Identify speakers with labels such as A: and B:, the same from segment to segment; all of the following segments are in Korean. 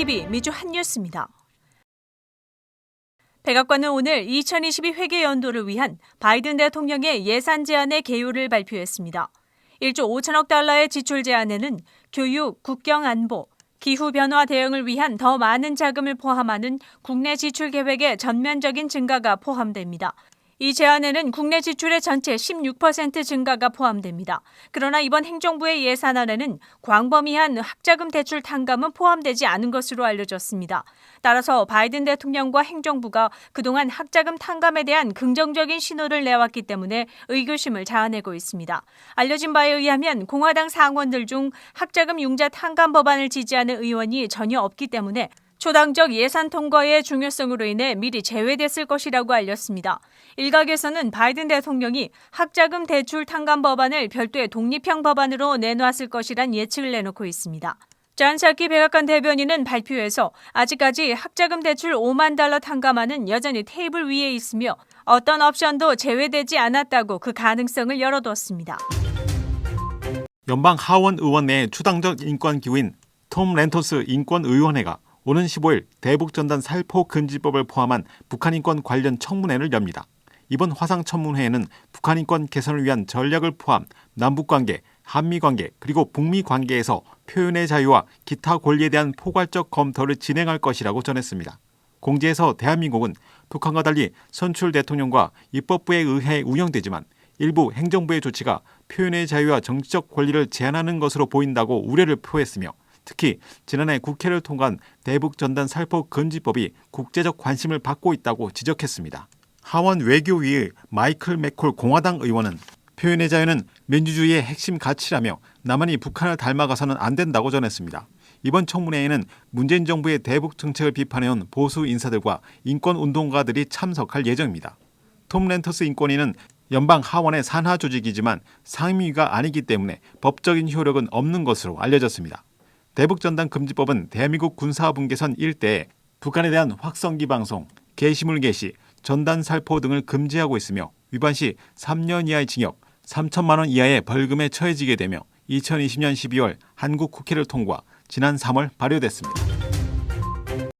A: JTBC 미주 한뉴스입니다. 백악관은 오늘 2022 회계 연도를 위한 바이든 대통령의 예산 제안의 개요를 발표했습니다. 1조 5천억 달러의 지출 제안에는 교육, 국경 안보, 기후변화 대응을 위한 더 많은 자금을 포함하는 국내 지출 계획의 전면적인 증가가 포함됩니다. 이 제안에는 국내 지출의 전체 16% 증가가 포함됩니다. 그러나 이번 행정부의 예산안에는 광범위한 학자금 대출 탕감은 포함되지 않은 것으로 알려졌습니다. 따라서 바이든 대통령과 행정부가 그동안 학자금 탕감에 대한 긍정적인 신호를 내왔기 때문에 의구심을 자아내고 있습니다. 알려진 바에 의하면 공화당 상원들 중 학자금 융자 탕감 법안을 지지하는 의원이 전혀 없기 때문에 초당적 예산 통과의 중요성으로 인해 미리 제외됐을 것이라고 알렸습니다. 일각에서는 바이든 대통령이 학자금 대출 탕감 법안을 별도의 독립형 법안으로 내놓았을 것이란 예측을 내놓고 있습니다. 잔 사키 백악관 대변인은 발표에서 아직까지 학자금 대출 5만 달러 탕감안은 여전히 테이블 위에 있으며 어떤 옵션도 제외되지 않았다고 그 가능성을 열어뒀습니다.
B: 연방 하원 의원 내 추당적 인권기구인 톰 렌토스 인권의원회가 오는 15일 대북전단 살포 금지법을 포함한 북한 인권 관련 청문회를 엽니다. 이번 화상 청문회에는 북한 인권 개선을 위한 전략을 포함 남북관계, 한미관계 그리고 북미관계에서 표현의 자유와 기타 권리에 대한 포괄적 검토를 진행할 것이라고 전했습니다. 공지에서 대한민국은 북한과 달리 선출 대통령과 입법부에 의해 운영되지만 일부 행정부의 조치가 표현의 자유와 정치적 권리를 제한하는 것으로 보인다고 우려를 표했으며 특히 지난해 국회를 통과한 대북전단 살포 금지법이 국제적 관심을 받고 있다고 지적했습니다. 하원 외교위의 마이클 맥콜 공화당 의원은 표현의 자유는 민주주의의 핵심 가치라며 남한이 북한을 닮아가서는 안 된다고 전했습니다. 이번 청문회에는 문재인 정부의 대북 정책을 비판해온 보수 인사들과 인권운동가들이 참석할 예정입니다. 톰 렌터스 인권위는 연방 하원의 산하 조직이지만 상임위가 아니기 때문에 법적인 효력은 없는 것으로 알려졌습니다. 대북전단 금지법은 대한민국 군사분계선 일대에 북한에 대한 확성기 방송, 게시물 게시, 전단 살포 등을 금지하고 있으며 위반 시 3년 이하의 징역, 3천만 원 이하의 벌금에 처해지게 되며 2020년 12월 한국 국회를 통과, 지난 3월 발효됐습니다.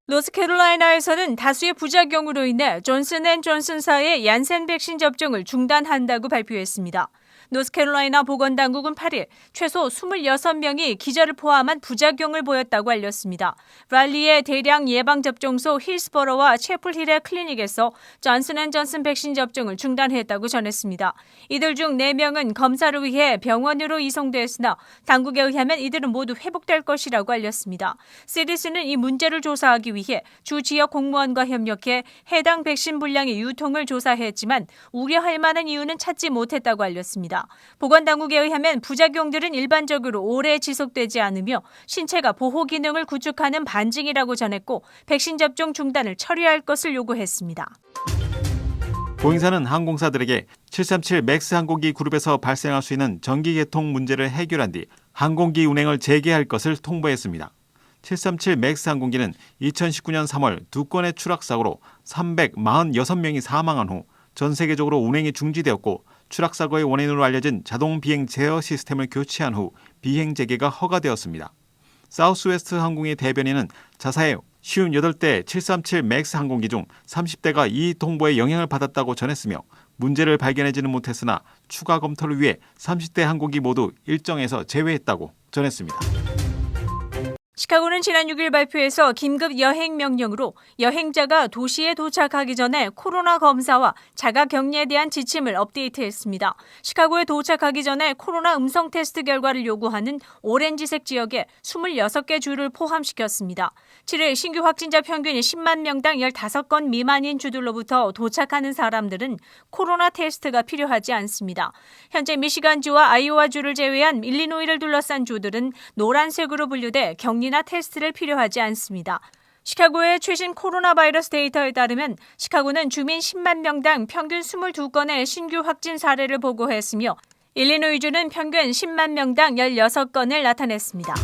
A: 노스캐롤라이나에서는 다수의 부작용으로 인해 존슨앤존슨사의 얀센 백신 접종을 중단한다고 발표했습니다. 노스캐롤라이나 보건당국은 8일 최소 26명이 기절을 포함한 부작용을 보였다고 알렸습니다. 랄리의 대량 예방접종소 힐스버러와 채플힐의 클리닉에서 존슨앤존슨 백신 접종을 중단했다고 전했습니다. 이들 중 4명은 검사를 위해 병원으로 이송됐으나 당국에 의하면 이들은 모두 회복될 것이라고 알렸습니다. CDC는 이 문제를 조사하기 위해 주 지역 공무원과 협력해 해당 백신 분량의 유통을 조사했지만 우려할 만한 이유는 찾지 못했다고 알렸습니다. 보건당국에 의하면 부작용들은 일반적으로 오래 지속되지 않으며 신체가 보호 기능을 구축하는 반증이라고 전했고 백신 접종 중단을 처리할 것을 요구했습니다.
B: 보잉사는 항공사들에게 737 맥스 항공기 그룹에서 발생할 수 있는 전기 개통 문제를 해결한 뒤 항공기 운행을 재개할 것을 통보했습니다. 737 맥스 항공기는 2019년 3월 2건의 추락사고로 346명이 사망한 후 전 세계적으로 운행이 중지되었고 추락사고의 원인으로 알려진 자동 비행 제어 시스템을 교체한 후 비행 재개가 허가되었습니다. 사우스웨스트 항공의 대변인은 자사의 58대 737 맥스 항공기 중 30대가 이 통보에 영향을 받았다고 전했으며 문제를 발견하지는 못했으나 추가 검토를 위해 30대 항공기 모두 일정에서 제외했다고 전했습니다.
A: 시카고는 지난 6일 발표에서 긴급 여행 명령으로 여행자가 도시에 도착하기 전에 코로나 검사와 자가 격리에 대한 지침을 업데이트했습니다. 시카고에 도착하기 전에 코로나 음성 테스트 결과를 요구하는 오렌지색 지역에 26개 주를 포함시켰습니다. 7일 신규 확진자 평균이 10만 명당 15건 미만인 주들로부터 도착하는 사람들은 코로나 테스트가 필요하지 않습니다. 현재 미시간주와 아이오와주를 제외한 일리노이를 둘러싼 주들은 노란색으로 분류돼 격리나 테스트를 필요하지 않습니다. 시카고의 최신 코로나 바이러스 데이터에 따르면 시카고는 주민 10만 명당 평균 22건의 신규 확진 사례를 보고했으며 일리노이주는 평균 10만 명당 16건을 나타냈습니다.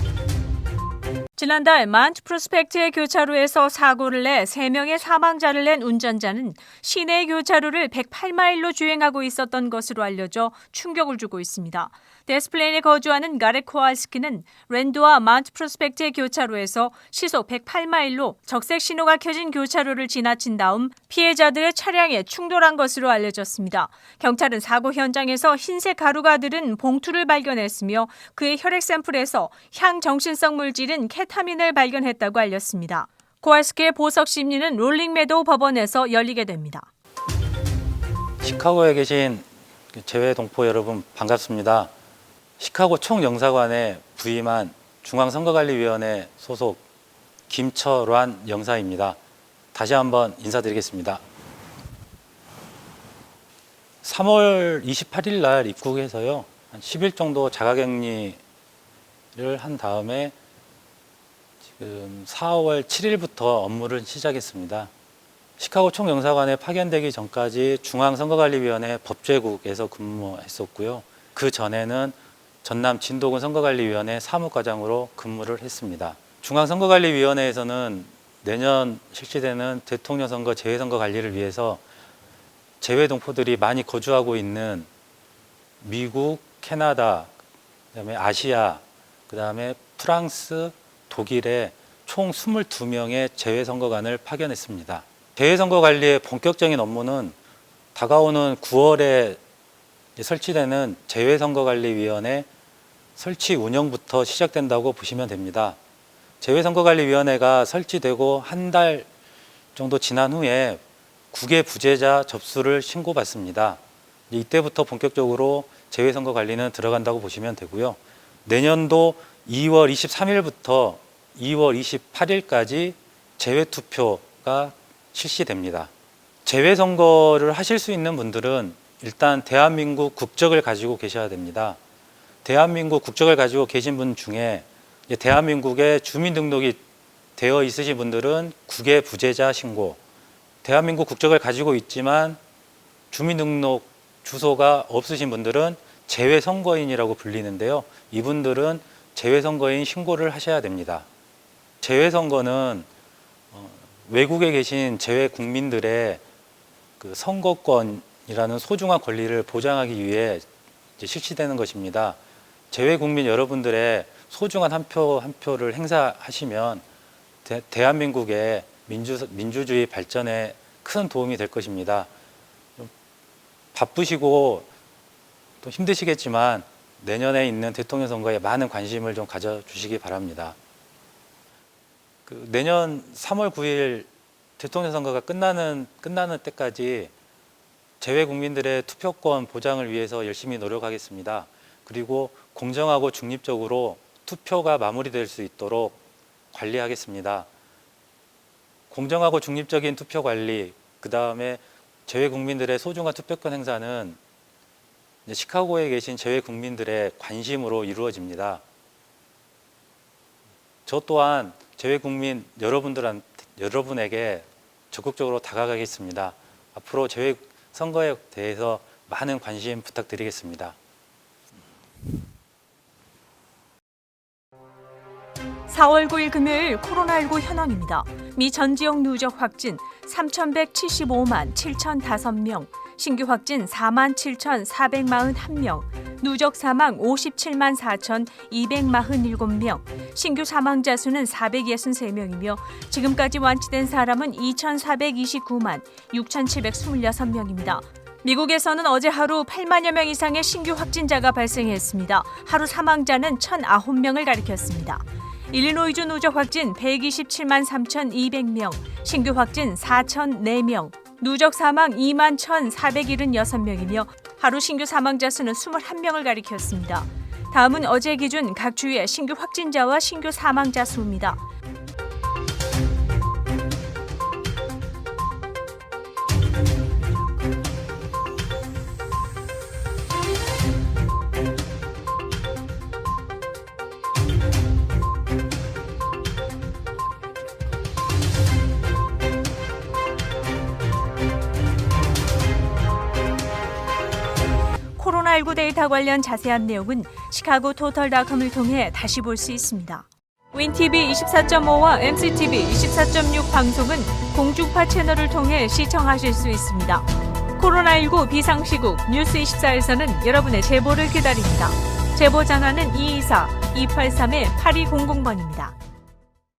A: 지난달 만트 프로스펙트의 교차로에서 사고를 내 3명의 사망자를 낸 운전자는 시내 교차로를 108마일로 주행하고 있었던 것으로 알려져 충격을 주고 있습니다. 데스플레인에 거주하는 가렉 코왈스키는 랜드와 마운트 프로스펙트의 교차로에서 시속 108마일로 적색 신호가 켜진 교차로를 지나친 다음 피해자들의 차량에 충돌한 것으로 알려졌습니다. 경찰은 사고 현장에서 흰색 가루가 들은 봉투를 발견했으며 그의 혈액 샘플에서 향정신성 물질인 케타민을 발견했다고 알렸습니다. 코왈스키의 보석 심리는 롤링메도우 법원에서 열리게 됩니다.
C: 시카고에 계신 재외 동포 여러분 반갑습니다. 시카고 총영사관에 부임한 중앙선거관리위원회 소속 김철환 영사입니다. 다시 한번 인사드리겠습니다. 3월 28일 날 입국해서요. 한 10일 정도 자가격리를 한 다음에 지금 4월 7일부터 업무를 시작했습니다. 시카고 총영사관에 파견되기 전까지 중앙선거관리위원회 법제국에서 근무했었고요. 그 전에는 전남 진도군 선거관리위원회 사무과장으로 근무를 했습니다. 중앙선거관리위원회에서는 내년 실시되는 대통령 선거, 재외선거 관리를 위해서 재외 동포들이 많이 거주하고 있는 미국, 캐나다, 그다음에 아시아, 그다음에 프랑스, 독일에 총 22명의 재외선거관을 파견했습니다. 재외선거 관리의 본격적인 업무는 다가오는 9월에 설치되는 재외선거관리위원회 설치 운영부터 시작된다고 보시면 됩니다. 재외선거관리위원회가 설치되고 한 달 정도 지난 후에 국외 부재자 접수를 신고받습니다. 이때부터 본격적으로 재외선거 관리는 들어간다고 보시면 되고요. 내년도 2월 23일부터 2월 28일까지 재외투표가 실시됩니다. 재외선거를 하실 수 있는 분들은 일단 대한민국 국적을 가지고 계셔야 됩니다. 대한민국 국적을 가지고 계신 분 중에 대한민국에 주민등록이 되어 있으신 분들은 국외 부재자 신고, 대한민국 국적을 가지고 있지만 주민등록 주소가 없으신 분들은 재외선거인이라고 불리는데요. 이분들은 재외선거인 신고를 하셔야 됩니다. 재외선거는 외국에 계신 재외 국민들의 그 선거권이라는 소중한 권리를 보장하기 위해 실시되는 것입니다. 재외 국민 여러분들의 소중한 한 표를 행사하시면 대한민국의 민주주의 발전에 큰 도움이 될 것입니다. 바쁘시고 또 힘드시겠지만 내년에 있는 대통령 선거에 많은 관심을 좀 가져주시기 바랍니다. 내년 3월 9일 대통령 선거가 끝나는 때까지 재외 국민들의 투표권 보장을 위해서 열심히 노력하겠습니다. 그리고 공정하고 중립적으로 투표가 마무리될 수 있도록 관리하겠습니다. 공정하고 중립적인 투표 관리, 그 다음에 재외 국민들의 소중한 투표권 행사는 시카고에 계신 재외 국민들의 관심으로 이루어집니다. 저 또한 재외 국민 여러분에게 적극적으로 다가가겠습니다. 앞으로 재외 선거에 대해서 많은 관심 부탁드리겠습니다.
A: 4월 9일 금요일 코로나19 현황입니다. 미 전 지역 누적 확진 3,175만 7,005명, 신규 확진 4만 7,441명, 누적 사망 57만 4,247명, 신규 사망자 수는 463명이며 지금까지 완치된 사람은 2,429만 6,726명입니다. 미국에서는 어제 하루 8만여 명 이상의 신규 확진자가 발생했습니다. 하루 사망자는 1,009명을 가리켰습니다. 일리노이주 누적 확진 127만 3,200명, 신규 확진 4,004명, 누적 사망 2만 1,476명이며 하루 신규 사망자 수는 21명을 가리켰습니다. 다음은 어제 기준 각 주의 신규 확진자와 신규 사망자 수입니다. 코로나19 데이터 관련 자세한 내용은 시카고 토털닷컴을 통해 다시 볼 수 있습니다. 윈TV 24.5와 MCTV 24.6 방송은 공중파 채널을 통해 시청하실 수 있습니다. 코로나19 비상시국 뉴스24에서는 여러분의 제보를 기다립니다. 제보 전화는 224-283-8200번입니다.